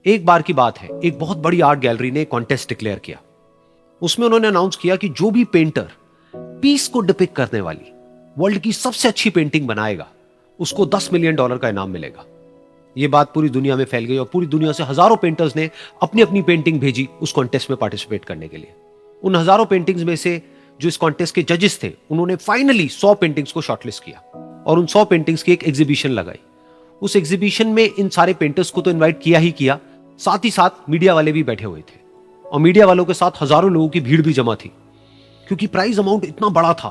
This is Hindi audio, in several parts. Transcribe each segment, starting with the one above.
एक बार की बात है, एक बहुत बड़ी आर्ट गैलरी ने कॉन्टेस्ट डिक्लेयर किया। उसमें उन्होंने अनाउंस किया कि जो भी पेंटर पीस को डिपिक्ट करने वाली वर्ल्ड की सबसे अच्छी पेंटिंग बनाएगा, उसको $10 मिलियन का इनाम मिलेगा। यह बात पूरी दुनिया में फैल गई और पूरी दुनिया से हजारों पेंटर्स ने अपनी अपनी पेंटिंग भेजी उस कॉन्टेस्ट में पार्टिसिपेट करने के लिए। उन हजारों पेंटिंग्स में से जो इस कॉन्टेस्ट के जजेस थे, उन्होंने फाइनली 100 पेंटिंग्स को शॉर्टलिस्ट किया और उन 100 पेंटिंग्स की एक एग्जीबिशन लगाई। उस एग्जीबिशन में इन सारे पेंटर्स को तो इनवाइट किया ही किया, साथ ही साथ मीडिया वाले भी बैठे हुए थे और मीडिया वालों के साथ हजारों लोगों की भीड़ भी जमा थी। क्योंकि प्राइज अमाउंट इतना बड़ा था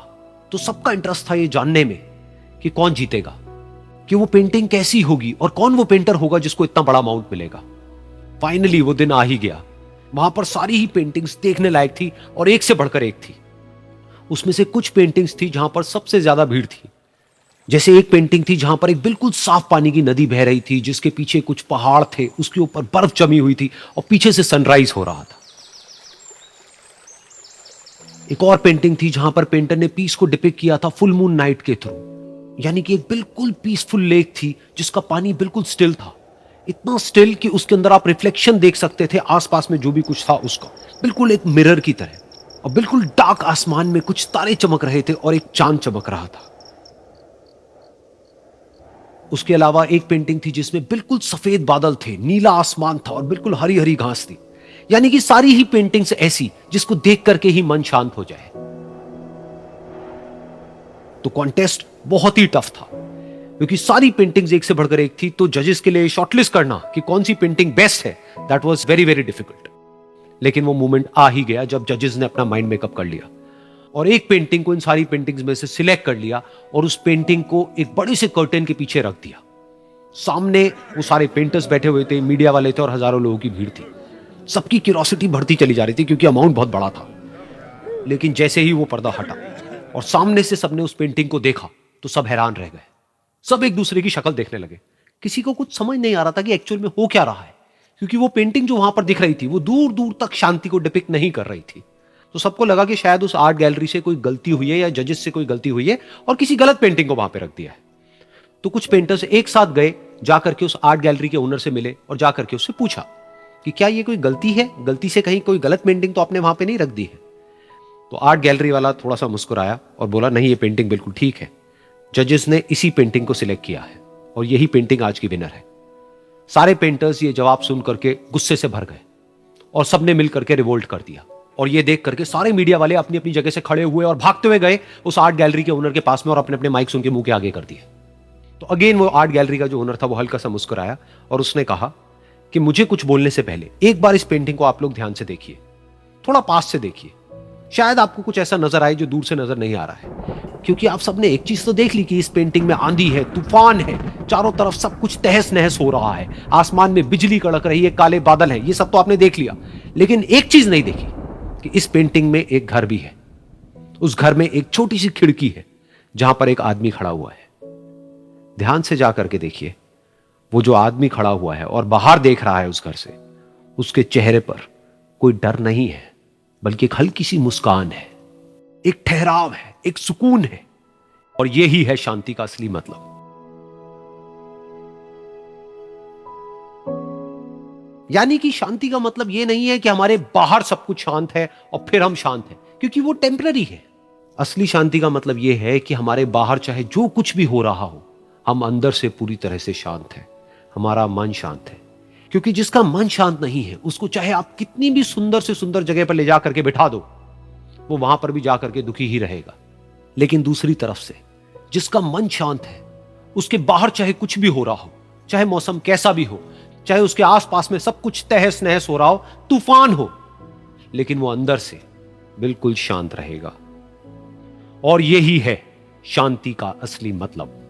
तो सबका इंटरेस्ट था ये जानने में कि कौन जीतेगा, कि वो पेंटिंग कैसी होगी और कौन वो पेंटर होगा जिसको इतना बड़ा अमाउंट मिलेगा। फाइनली वो दिन आ ही गया। वहां पर सारी ही पेंटिंग्स देखने लायक थी और एक से बढ़कर एक थी। उसमें से कुछ पेंटिंग्स थी जहां पर सबसे ज्यादा भीड़ थी। जैसे एक पेंटिंग थी जहां पर एक बिल्कुल साफ पानी की नदी बह रही थी, जिसके पीछे कुछ पहाड़ थे, उसके ऊपर बर्फ जमी हुई थी और पीछे से सनराइज हो रहा था। एक और पेंटिंग थी जहां पर पेंटर ने पीस को डिपिक्ट किया था फुल मून नाइट के थ्रू, यानी कि एक बिल्कुल पीसफुल लेक थी जिसका पानी बिल्कुल स्टिल था, इतना स्टिल कि उसके अंदर आप रिफ्लेक्शन देख सकते थे आसपास में जो भी कुछ था उसका, बिल्कुल एक मिरर की तरह। और बिल्कुल डार्क आसमान में कुछ तारे चमक रहे थे और एक चांद चमक रहा था। उसके अलावा एक पेंटिंग थी जिसमें बिल्कुल सफेद बादल थे, नीला आसमान था और बिल्कुल हरी हरी घास थी। यानी कि सारी ही पेंटिंग्स ऐसी जिसको देख करके ही मन शांत हो जाए। तो कॉन्टेस्ट बहुत ही टफ था क्योंकि सारी पेंटिंग्स एक से बढ़कर एक थी। तो जजेस के लिए शॉर्टलिस्ट करना कि कौन सी पेंटिंग बेस्ट है, that was very very difficult. लेकिन वो मोमेंट आ ही गया जब जजेस ने अपना माइंड मेकअप कर लिया और एक पेंटिंग को इन सारी पेंटिंग्स में से सिलेक्ट कर लिया और उस पेंटिंग को एक बड़े से कर्टेन के पीछे रख दिया। सामने वो सारे पेंटर्स बैठे हुए थे, मीडिया वाले थे और हजारों लोगों की भीड़ थी। सबकी क्यूरियोसिटी बढ़ती चली जा रही थी क्योंकि अमाउंट बहुत बड़ा था। लेकिन जैसे ही वो पर्दा हटा और सामने से सबने उस पेंटिंग को देखा तो सब हैरान रह गए। सब एक दूसरे की शक्ल देखने लगे। किसी को कुछ समझ नहीं आ रहा था कि एक्चुअल में हो क्या रहा है, क्योंकि वो पेंटिंग जो वहां पर दिख रही थी वो दूर दूर तक शांति को डिपिक्ट नहीं कर रही थी। तो सबको लगा कि शायद उस आर्ट गैलरी से कोई गलती हुई है या जजेस से कोई गलती हुई है और किसी गलत पेंटिंग को वहां पे रख दिया है। तो कुछ पेंटर्स एक साथ गए, जाकर के उस आर्ट गैलरी के ओनर से मिले और जाकर के उससे पूछा कि क्या ये कोई गलती है, गलती से कहीं कोई गलत पेंटिंग तो आपने वहां पे नहीं रख दी है। तो आर्ट गैलरी वाला थोड़ा सा मुस्कुराया और बोला, नहीं, ये पेंटिंग बिल्कुल ठीक है। जजेस ने इसी पेंटिंग को सिलेक्ट किया है और यही पेंटिंग आज की विनर है। सारे पेंटर्स ये जवाब सुन करके गुस्से से भर गए और सबने मिल करके रिवोल्ट कर दिया। और ये देख करके सारे मीडिया वाले अपनी अपनी जगह से खड़े हुए और भागते हुए गए उस आर्ट गैलरी के ओनर के पास में और अपने अपने माइक्स उनके मुंह के आगे कर दिए। तो अगेन वो आर्ट गैलरी का जो ओनर था वो हल्का सा मुस्कुराया और उसने कहा कि मुझे कुछ बोलने से पहले एक बार इस पेंटिंग को आप लोग ध्यान से देखिए, थोड़ा पास से देखिए, शायद आपको कुछ ऐसा नजर आए जो दूर से नजर नहीं आ रहा है। क्योंकि आप सबने एक चीज तो देख ली कि इस पेंटिंग में आंधी है, तूफान है, चारों तरफ सब कुछ तहस नहस हो रहा है, आसमान में बिजली कड़क रही है, काले बादल है, ये सब तो आपने देख लिया। लेकिन एक चीज नहीं देखी कि इस पेंटिंग में एक घर भी है। उस घर में एक छोटी सी खिड़की है जहां पर एक आदमी खड़ा हुआ है। ध्यान से जाकर के देखिए, वो जो आदमी खड़ा हुआ है और बाहर देख रहा है उस घर से, उसके चेहरे पर कोई डर नहीं है, बल्कि एक हल्की सी मुस्कान है, एक ठहराव है, एक सुकून है। और यही है शांति का असली मतलब। यानी कि शांति का मतलब यह नहीं है कि हमारे बाहर सब कुछ शांत है और फिर हम शांत हैं, क्योंकि वो टेम्पररी है। असली शांति का मतलब यह है कि हमारे बाहर चाहे जो कुछ भी हो रहा हो, हम अंदर से पूरी तरह से शांत हैं, हमारा मन शांत है। क्योंकि जिसका मन शांत नहीं है, उसको चाहे आप कितनी भी सुंदर से सुंदर जगह पर ले जाकर के बिठा दो, वो वहां पर भी जाकर के दुखी ही रहेगा। लेकिन दूसरी तरफ से जिसका मन शांत है, उसके बाहर चाहे कुछ भी हो रहा हो, चाहे मौसम कैसा भी हो, चाहे उसके आसपास में सब कुछ तहस नहस हो रहा हो, तूफान हो, लेकिन वो अंदर से बिल्कुल शांत रहेगा। और यही है शांति का असली मतलब।